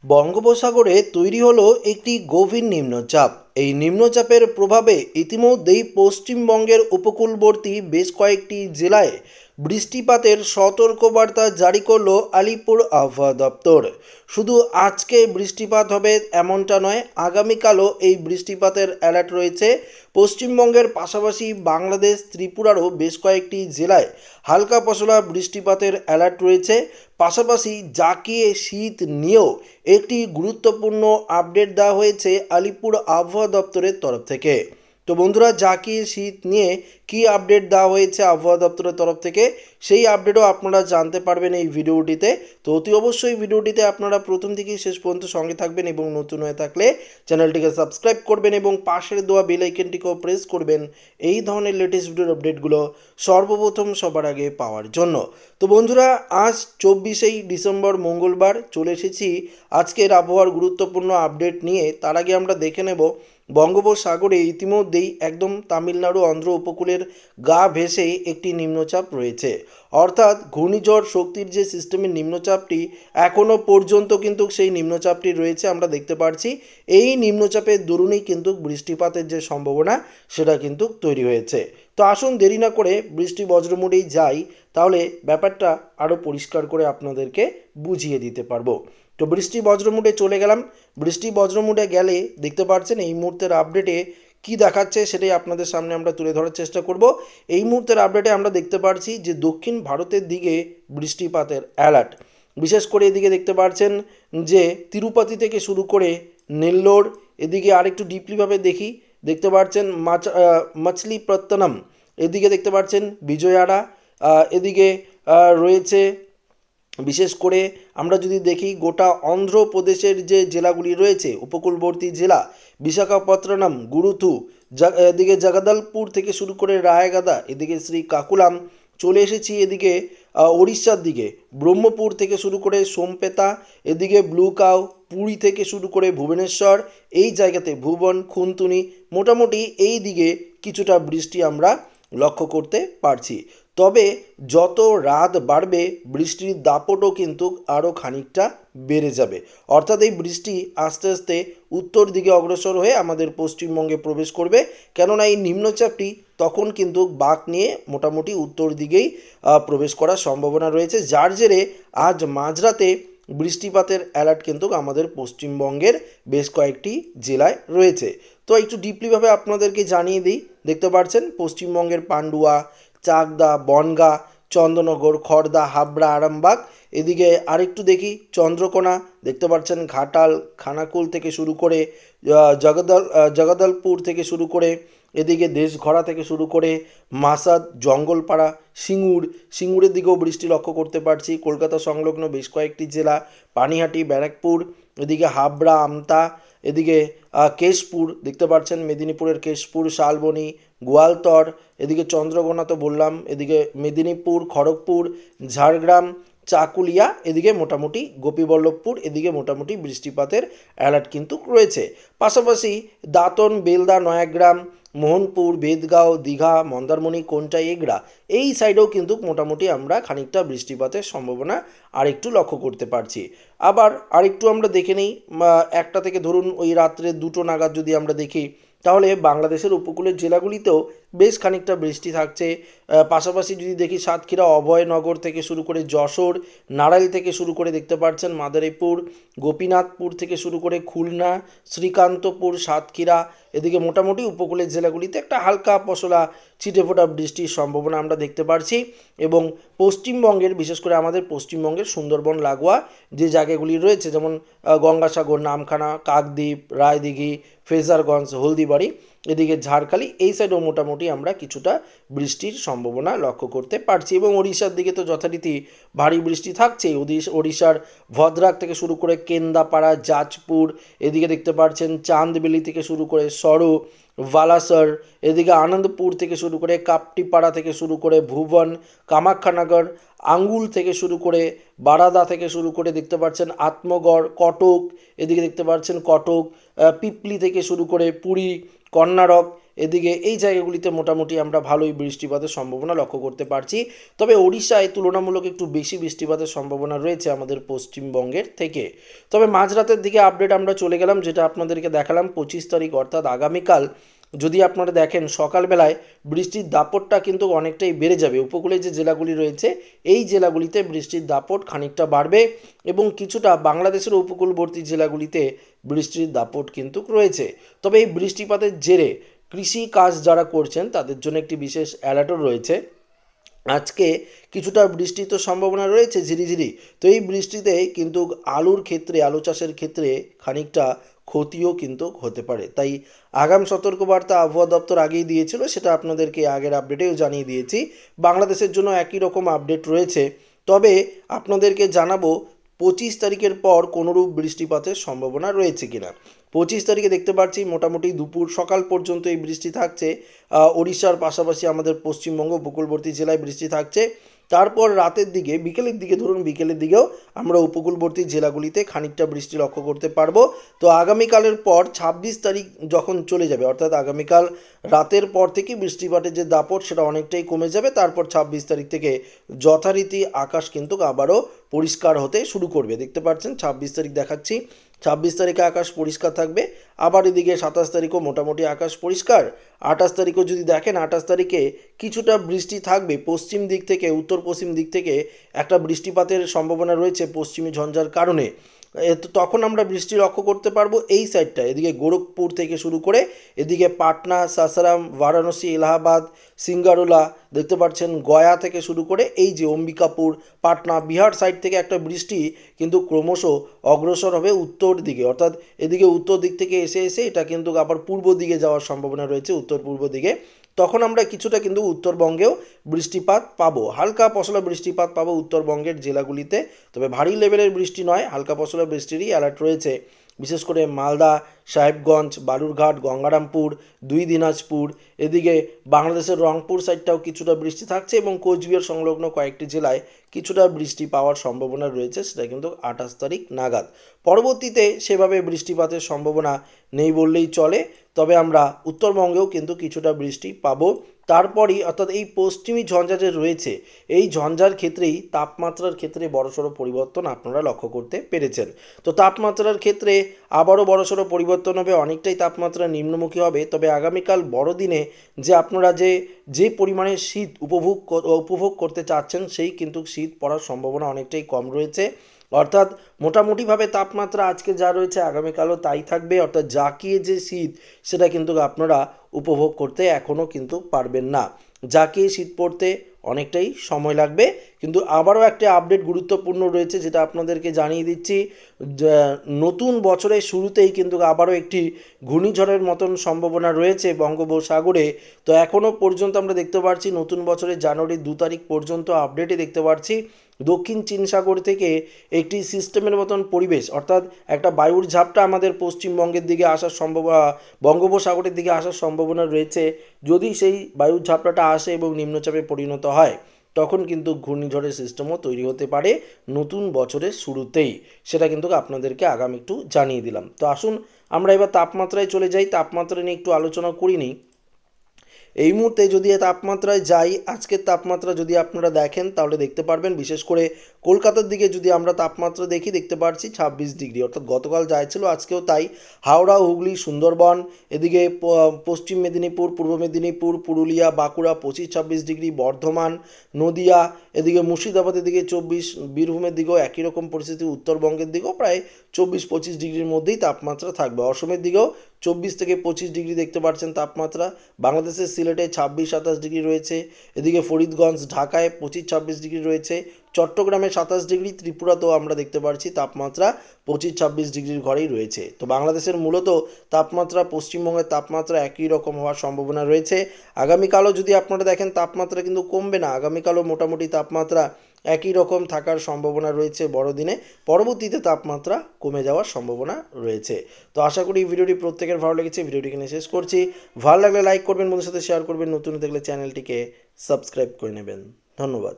বঙ্গোপসাগরে তৈরি হলো একটি গভীর নিম্নচাপ। এই নিম্নচাপের প্রভাবে ইতিমধ্যেই পশ্চিমবঙ্গের উপকূলবর্তী বেশ কয়েকটি জেলায় বৃষ্টিপাতের সতর্কবার্তা জারি করলো আলিপুর আবহাওয়া দপ্তর। শুধু আজকে বৃষ্টিপাত হবে এমনটা নয়, আগামীকালও এই বৃষ্টিপাতের অ্যালার্ট রয়েছে। পশ্চিমবঙ্গের পাশাপাশি বাংলাদেশ ত্রিপুরারও বেশ কয়েকটি জেলায় হালকা পশলা বৃষ্টিপাতের অ্যালার্ট রয়েছে। পাশাপাশি জাঁকিয়ে শীত নিয়েও একটি গুরুত্বপূর্ণ আপডেট দেওয়া হয়েছে আলিপুর আবহাওয়া দপ্তরের তরফ থেকে। তো বন্ধুরা, জাঁকিয়ে শীত নিয়ে কি আপডেট দেওয়া হয়েছে আবহাওয়া দপ্তরের তরফ থেকে, সেই আপডেটও আপনারা জানতে পারবেন এই ভিডিওটিতে। তো অতি অবশ্যই ভিডিওটিতে আপনারা প্রথম থেকেই শেষ পর্যন্ত সঙ্গে থাকবেন এবং নতুন হয়ে থাকলে চ্যানেলটিকে সাবস্ক্রাইব করবেন এবং পাশের দেওয়া বেল আইকনটিকেও প্রেস করবেন এই ধরনের লেটেস্ট ভিডিওর আপডেটগুলো সর্বপ্রথম সবার আগে পাওয়ার জন্য। তো বন্ধুরা, আজ 24শে ডিসেম্বর মঙ্গলবার চলে এসেছি আজকের আবহাওয়ার গুরুত্বপূর্ণ আপডেট নিয়ে। তার আগে আমরা দেখে নেব বঙ্গোপসাগরে ইতিমধ্যেই একদম তামিলনাড়ু অন্ধ্র উপকূলের গা ভেসে একটি নিম্নচাপ রয়েছে। অর্থাৎ ঘূর্ণিঝড় শক্তির যে সিস্টেমের নিম্নচাপটি এখনও পর্যন্ত কিন্তু সেই নিম্নচাপটি রয়েছে, আমরা দেখতে পাচ্ছি। এই নিম্নচাপের দরুনই কিন্তু বৃষ্টিপাতের যে সম্ভাবনা সেটা কিন্তু তৈরি হয়েছে। তো আসুন দেরি না করে বৃষ্টি বজ্রমুডেই যাই, তাহলে ব্যাপারটা আরও পরিষ্কার করে আপনাদেরকে বুঝিয়ে দিতে পারবো। তো বৃষ্টি বজ্রমুডে চলে গেলাম। বৃষ্টি বজ্রমুডে গেলে দেখতে পাচ্ছেন এই মুহূর্তের আপডেটে কি দেখাচ্ছে সেটাই আপনাদের সামনে আমরা তুলে ধরার চেষ্টা করব। এই মুহূর্তের আপডেটে আমরা দেখতে পাচ্ছি যে দক্ষিণ ভারতের দিকে বৃষ্টিপাতের অ্যালার্ট। বিশেষ করে এদিকে দেখতে পাচ্ছেন যে তিরুপতি থেকে শুরু করে নেল্লোর, এদিকে আরেকটু ডিপলিভাবে দেখি, দেখতে পাচ্ছেন মাছলিপত্তনম, এদিকে দেখতে পাচ্ছেন বিজয়াড়া, এদিকে রয়েছে বিশেষ করে আমরা যদি দেখি গোটা অন্ধ্রপ্রদেশের যে জেলাগুলি রয়েছে উপকূলবর্তী জেলা, বিশাখাপত্তনম, গুরুথু, এদিকে জগদলপুর থেকে শুরু করে রায়গাদা, এদিকে শ্রীকাকুলাম, চলে এসেছি এদিকে ওড়িশার দিকে ব্রহ্মপুর থেকে শুরু করে সোমপেতা, এদিকে ব্লুকাউ, পুরী থেকে শুরু করে ভুবনেশ্বর, এই জায়গাতে ভুবন, খুনতুনি, মোটামুটি এই দিকে কিছুটা বৃষ্টি আমরা লক্ষ্য করতে পারছি। তবে যত রাত বাড়বে বৃষ্টির দাপটও কিন্তু আরও খানিকটা বেড়ে যাবে। অর্থাৎ এই বৃষ্টি আস্তে আস্তে উত্তর দিকে অগ্রসর হয়ে আমাদের পশ্চিমবঙ্গে প্রবেশ করবে, কেননা এই নিম্নচাপটি তখন কিন্তু বাঁক নিয়ে মোটামুটি উত্তর দিকেই প্রবেশ করার সম্ভাবনা রয়েছে, যার জেরে আজ মাঝরাতে বৃষ্টিপাতের অ্যালার্ট কিন্তু আমাদের পশ্চিমবঙ্গের বেশ কয়েকটি জেলায় রয়েছে। তো একটু ডিপলিভাবে আপনাদেরকে জানিয়ে দিই, দেখতে পাচ্ছেন পশ্চিমবঙ্গের পান্ডুয়া, চাকদা, বনগাঁ, চন্দ্রনগর, খড়দা, হাবড়া, আরামবাগ, এদিকে আরেকটু দেখি চন্দ্রকোনা, দেখতে পাচ্ছেন ঘাটাল, খানাকুল থেকে শুরু করে জগদলপুর থেকে শুরু করে এদিকে দেশঘরা থেকে শুরু করে মাসাদ, জঙ্গলপাড়া, সিঙ্গুরের দিকেও বৃষ্টি লক্ষ্য করতে পারছি। কলকাতা সংলগ্ন বেশ কয়েকটি জেলা, পানিহাটি, ব্যারাকপুর, এদিকে হাবড়া, আমতা, এদিকে কেশপুর, দেখতে পাচ্ছেন মেদিনীপুরের কেশপুর, শালবনী, গোয়ালতর, এদিকে চন্দ্রকোনা তো বললাম, এদিকে মেদিনীপুর, খড়গপুর, ঝাড়গ্রাম, চাকুলিয়া, এদিকে মোটামুটি গোপীবল্লভপুর, এদিকে মোটামুটি বৃষ্টিপাতের অ্যালার্ট কিন্তু রয়েছে। পাশাপাশি দাঁতন, বেলদা, নয়াগ্রাম, মোহনপুর, বেদগাঁও, দীঘা, মন্দারমণি, কোন্টা, এগড়া, এই সাইডেও কিন্তু মোটামুটি আমরা খানিকটা বৃষ্টিপাতের সম্ভাবনা আরেকটু লক্ষ্য করতে পারছি। আবার আরেকটু আমরা দেখে নিই, একটা থেকে ধরুন ওই রাত্রে 2টো নাগাদ যদি আমরা দেখি, তাহলে বাংলাদেশের উপকূলের জেলাগুলিতেও বেশ খানিকটা বৃষ্টি থাকছে। পাশাপাশি যদি দেখি সাতক্ষীরা, অভয়নগর থেকে শুরু করে যশোর, নাড়াইল থেকে শুরু করে দেখতে পাচ্ছেন মাদারীপুর, গোপীনাথপুর থেকে শুরু করে খুলনা, শ্রীকান্তপুর, সাতক্ষীরা, এদিকে মোটামুটি উপকূলের জেলাগুলিতে একটা হালকা পশলা ছিটেফোঁটা বৃষ্টির সম্ভাবনা আমরা দেখতে পাচ্ছি। এবং পশ্চিমবঙ্গের, বিশেষ করে আমাদের পশ্চিমবঙ্গের সুন্দরবন লাগোয়া যে জায়গাগুলি রয়েছে, যেমন গঙ্গাসাগর, নামখানা, কাকদ্বীপ, রায়দিঘি, ফ্রেজারগঞ্জ, হলদিবাড়ি, এদিকে ঝাড়খালি, এই সাইডেও মোটামুটি আমরা কিছুটা বৃষ্টির সম্ভাবনা লক্ষ্য করতে পারছি। এবং ওড়িশার দিকে তো যথারীতি ভারী বৃষ্টি থাকছেই। ওড়িশার ভদ্রাক থেকে শুরু করে কেন্দাপাড়া, জাজপুর, এদিকে দেখতে পাচ্ছেন চাঁদবেলি থেকে শুরু করে সরু, বালাসর, এদিকে আনন্দপুর থেকে শুরু করে কাপটিপাড়া থেকে শুরু করে ভুবন, কামাখ্যানগর, আঙ্গুল থেকে শুরু করে বারাদা থেকে শুরু করে দেখতে পাচ্ছেন আত্মগড়, কটক, এদিকে দেখতে পাচ্ছেন কটক, পিপলি থেকে শুরু করে পুরী, কর্ণাটক, এদিকে এই জায়গাগুলিতে মোটামুটি আমরা ভালোই বৃষ্টিপাতের সম্ভাবনা লক্ষ্য করতে পারছি। তবে ওড়িশায় তুলনামূলক একটু বেশি বৃষ্টিপাতের সম্ভাবনা রয়েছে আমাদের পশ্চিমবঙ্গের থেকে। তবে মাঝরাতের দিকে আপডেট আমরা চলে গেলাম, যেটা আপনাদেরকে দেখালাম 25 তারিখ অর্থাৎ আগামীকাল যদি আপনারা দেখেন সকালবেলায় বৃষ্টির দাপটটা কিন্তু অনেকটাই বেড়ে যাবে। উপকূলে যে জেলাগুলি রয়েছে এই জেলাগুলিতে বৃষ্টির দাপট খানিকটা বাড়বে এবং কিছুটা বাংলাদেশের উপকূলবর্তী জেলাগুলিতে বৃষ্টির দাপট কিন্তু রয়েছে। তবে এই বৃষ্টিপাতের জেরে কৃষি কাজ যারা করছেন তাদের জন্য একটি বিশেষ অ্যালার্টও রয়েছে। আজকে কিছুটা বৃষ্টির তো সম্ভাবনা রয়েছে ঝিরিঝিরি, তো এই বৃষ্টিতে কিন্তু আলুর ক্ষেত্রে, আলু চাষের ক্ষেত্রে খানিকটা ক্ষতিও কিন্তু হতে পারে। তাই আগাম সতর্কবার্তা আবহাওয়া দপ্তর আগেই দিয়েছিল, সেটা আপনাদেরকে আগের আপডেটেও জানিয়ে দিয়েছি। বাংলাদেশের জন্য একই রকম আপডেট রয়েছে। তবে আপনাদেরকে জানাবো 25 তারিখের পর কোনোরূপ বৃষ্টিপাতের সম্ভাবনা রয়েছে কিনা। 25 তারিখে দেখতে পাচ্ছি মোটামুটি দুপুর সকাল পর্যন্ত এই বৃষ্টি থাকছে। ওড়িশার পাশাপাশি আমাদের পশ্চিমবঙ্গ উপকূলবর্তী জেলায় বৃষ্টি থাকছে। তারপর রাতের দিকে, বিকেলের দিকে, ধরুন বিকেলের দিকেও আমরা উপকূলবর্তী জেলাগুলিতে খানিকটা বৃষ্টি লক্ষ্য করতে পারবো। তো আগামীকালের পর 26 তারিখ যখন চলে যাবে, অর্থাৎ আগামীকাল রাতের পর থেকে বৃষ্টিপাতের যে দাপট সেটা অনেকটাই কমে যাবে। তারপর 26 তারিখ থেকে যথারীতি আকাশ কিন্তু আবারও পরিষ্কার হতে শুরু করবে। দেখতে পাচ্ছেন 26 তারিখ দেখাচ্ছি, 26 তারিখে আকাশ পরিষ্কার থাকবে। আবার এদিকে 27 তারিখও মোটামুটি আকাশ পরিষ্কার। 28 তারিখও যদি দেখেন, 28 তারিখে কিছুটা বৃষ্টি থাকবে পশ্চিম দিক থেকে, উত্তর পশ্চিম দিক থেকে একটা বৃষ্টিপাতের সম্ভাবনা রয়েছে পশ্চিমী ঝঞ্ঝার কারণে। তো তখন আমরা বৃষ্টি লক্ষ্য করতে পারবো এই সাইডটা, এদিকে গোরখপুর থেকে শুরু করে এদিকে পাটনা, সাসারাম, বারাণসী, এলাহাবাদ, সিঙ্গারোলা, দেখতে পাচ্ছেন গয়া থেকে শুরু করে এই যে অম্বিকাপুর, পাটনা, বিহার সাইড থেকে একটা বৃষ্টি কিন্তু ক্রমশ অগ্রসর হবে উত্তর দিকে, অর্থাৎ এদিকে উত্তর দিক থেকে এসে এসে এটা কিন্তু আবার পূর্ব দিকে যাওয়ার সম্ভাবনা রয়েছে, উত্তর পূর্ব দিকে। তখন আমরা কিছুটা কিন্তু উত্তরবঙ্গেও বৃষ্টিপাত পাবো, হালকা পশলা বৃষ্টিপাত পাবো উত্তরবঙ্গের জেলাগুলিতে। তবে ভারী লেভেলের বৃষ্টি নয়, হালকা পশলা বৃষ্টিরই অ্যালার্ট রয়েছে। বিশেষ করে মালদা, সাহেবগঞ্জ, বালুরঘাট, গঙ্গারামপুর, দুই দিনাজপুর, এদিকে বাংলাদেশের রংপুর সাইডটাও কিছুটা বৃষ্টি থাকছে এবং কোচবিহার সংলগ্ন কয়েকটি জেলায় কিছুটা বৃষ্টি পাওয়ার সম্ভাবনা রয়েছে, সেটা কিন্তু 28 তারিখ নাগাদ। পরবর্তীতে সেভাবে বৃষ্টিপাতের সম্ভাবনা নেই বললেই চলে। তবে আমরা উত্তরবঙ্গেও কিন্তু কিছুটা বৃষ্টি পাবো। তারপরই অর্থাৎ এই পশ্চিমী ঝঞ্ঝা যে রয়েছে এই ঝঞ্ঝার ক্ষেত্রেই তাপমাত্রার ক্ষেত্রে বড়সড় পরিবর্তন আপনারা লক্ষ্য করতে পেরেছেন। তো তাপমাত্রার ক্ষেত্রে আবারও বড়সড় পরিবর্তন হবে, অনেকটাই তাপমাত্রা নিম্নমুখী হবে। তবে আগামীকাল বড়দিনে যে আপনারা যে পরিমাণে শীত উপভোগ করতে চাচ্ছেন সেই কিন্তু শীত পড়ার সম্ভাবনা অনেকটাই কম রয়েছে। অর্থাৎ মোটামুটিভাবে তাপমাত্রা আজকে যা রয়েছে আগামীকালও তাই থাকবে, অর্থাৎ জাঁকিয়ে যে শীত সেটা কিন্তু আপনারা উপভোগ করতে এখনও কিন্তু পারবেন না। জাঁকিয়ে শীত পড়তে অনেকটাই সময় লাগবে। কিন্তু আবারও একটা আপডেট গুরুত্বপূর্ণ রয়েছে, যেটা আপনাদেরকে জানিয়ে দিচ্ছি। নতুন বছরের শুরুতেই কিন্তু আবারও একটি ঘূর্ণিঝড়ের মতন সম্ভাবনা রয়েছে বঙ্গোপসাগরে। তো এখনও পর্যন্ত আমরা দেখতে পাচ্ছি নতুন বছরের জানুয়ারির 2 তারিখ পর্যন্ত আপডেটে দেখতে পাচ্ছি দক্ষিণ চীন সাগর থেকে একটি সিস্টেমের মতন পরিবেশ, অর্থাৎ একটা বায়ুর ঝাপটা আমাদের পশ্চিমবঙ্গের দিকে আসার বঙ্গোপসাগরের দিকে আসার সম্ভাবনা রয়েছে। যদি সেই বায়ুর ঝাপটাটা আসে এবং নিম্নচাপে পরিণত হয় তখন কিন্তু ঘূর্ণিঝড়ের সিস্টেমও তৈরি হতে পারে নতুন বছরের শুরুতেই। সেটা কিন্তু আপনাদেরকে আগামী একটু জানিয়ে দিলাম। তো আসুন আমরা এবার তাপমাত্রায় চলে যাই, তাপমাত্রা নিয়ে একটু আলোচনা করি নিই। এই মুহূর্তে যদি তাপমাত্রায় যাই, আজকের তাপমাত্রা যদি আপনারা দেখেন তাহলে দেখতে পারবেন, বিশেষ করে কলকাতার দিকে যদি আমরা তাপমাত্রা দেখি দেখতে পাচ্ছি 26 ডিগ্রি, অর্থাৎ গতকাল যাই ছিল আজকেও তাই। হাওড়া, হুগলি, সুন্দরবন, এদিকে পশ্চিম মেদিনীপুর, পূর্ব মেদিনীপুর, পুরুলিয়া, বাঁকুড়া 25-26 ডিগ্রি, বর্ধমান, নদিয়া, এদিকে মুর্শিদাবাদের দিকে 24, বীরভূমের দিকেও একই রকম পরিস্থিতি, উত্তরবঙ্গের দিকেও প্রায় 24-25 ডিগ্রির মধ্যেই তাপমাত্রা থাকবে। অসমের দিকেও 24 থেকে 25 ডিগ্রি দেখতে পাচ্ছেন তাপমাত্রা। বাংলাদেশের সিলেটে 26-27 ডিগ্রি রয়েছে, এদিকে ফরিদগঞ্জ, ঢাকায় 25-26 ডিগ্রি রয়েছে, চট্টগ্রামে 27 ডিগ্রি, ত্রিপুরাতেও আমরা দেখতে পাচ্ছি তাপমাত্রা 25-26 ডিগ্রির ঘরেই রয়েছে। তো বাংলাদেশের মূলত তাপমাত্রা, পশ্চিমবঙ্গের তাপমাত্রা একই রকম হওয়ার সম্ভাবনা রয়েছে। আগামীকালও যদি আপনারা দেখেন তাপমাত্রা কিন্তু কমবে না, আগামীকালও মোটামুটি তাপমাত্রা একই রকম থাকার সম্ভাবনা রয়েছে বড়দিনে। পরবর্তীতে তাপমাত্রা কমে যাওয়ার সম্ভাবনা রয়েছে। তো আশা করি ভিডিওটি প্রত্যেকের ভালো লেগেছে। ভিডিওটি এখানে শেষ করছি। ভালো লাগলে লাইক করবেন, বন্ধুদের সাথে শেয়ার করবেন, নতুন দেখলে চ্যানেলটিকে সাবস্ক্রাইব করে নেবেন। ধন্যবাদ।